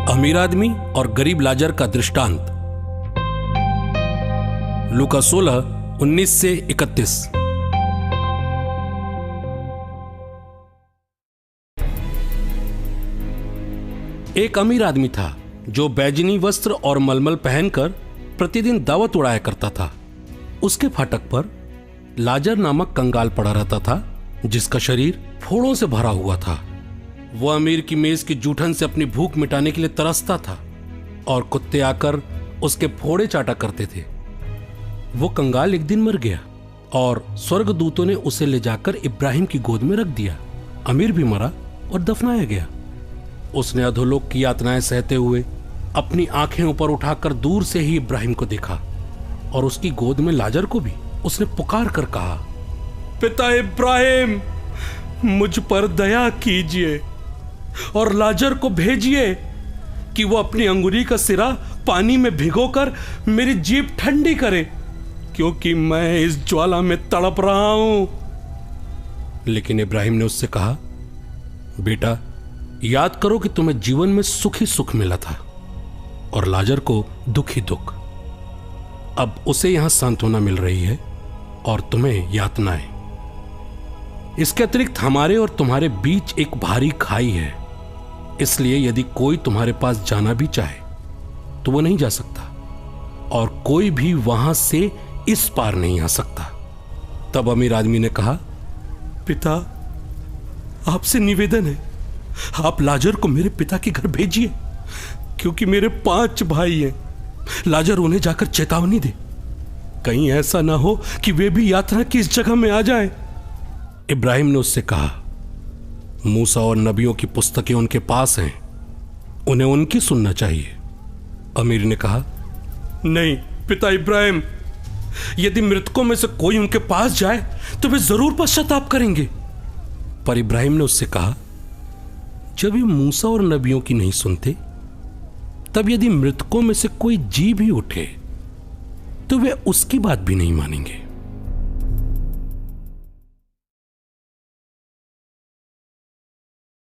अमीर आदमी और गरीब लाजर का दृष्टांत। लूका 16:19 से 31। एक अमीर आदमी था जो बैजनी वस्त्र और मलमल पहनकर प्रतिदिन दावत उड़ाया करता था। उसके फाटक पर लाजर नामक कंगाल पड़ा रहता था, जिसका शरीर फोड़ों से भरा हुआ था। वह अमीर की मेज की जूठन से अपनी भूख मिटाने के लिए तरसता था और कुत्ते आकर उसके फोड़े चाटा करते थे। वो कंगाल एक दिन मर गया और स्वर्गदूतों ने उसे ले जाकर इब्राहिम की गोद में रख दिया। अमीर भी मरा और दफनाया गया। उसने अधोलोक की यातनाएं सहते हुए अपनी आंखें ऊपर उठाकर दूर से ही इब्राहिम को देखा और उसकी गोद में लाजर को भी उसने पुकार कर कहा, पिता इब्राहिम, मुझ पर दया कीजिए और लाजर को भेजिए कि वो अपनी अंगुरी का सिरा पानी में भिगोकर मेरी जीभ ठंडी करे, क्योंकि मैं इस ज्वाला में तड़प रहा हूं। लेकिन इब्राहिम ने उससे कहा, बेटा, याद करो कि तुम्हें जीवन में सुख ही सुख मिला था और लाजर को दुख ही दुख। अब उसे यहां सांत्वना मिल रही है और तुम्हें यातनाएं। इसके अतिरिक्त हमारे और तुम्हारे बीच एक भारी खाई है, इसलिए यदि कोई तुम्हारे पास जाना भी चाहे तो वो नहीं जा सकता और कोई भी वहां से इस पार नहीं आ सकता। तब अमीर आदमी ने कहा, पिता, आपसे निवेदन है, आप लाजर को मेरे पिता के घर भेजिए, क्योंकि मेरे 5 भाई हैं। लाजर उन्हें जाकर चेतावनी दे, कहीं ऐसा ना हो कि वे भी यात्रा की इस जगह में आ जाएं। इब्राहिम ने उससे कहा, मूसा और नबियों की पुस्तकें उनके पास हैं, उन्हें उनकी सुनना चाहिए। अमीर ने कहा, नहीं पिता इब्राहिम, यदि मृतकों में से कोई उनके पास जाए तो वे जरूर पश्चाताप करेंगे। पर इब्राहिम ने उससे कहा, जब ये मूसा और नबियों की नहीं सुनते, तब यदि मृतकों में से कोई जी भी उठे तो वे उसकी बात भी नहीं मानेंगे।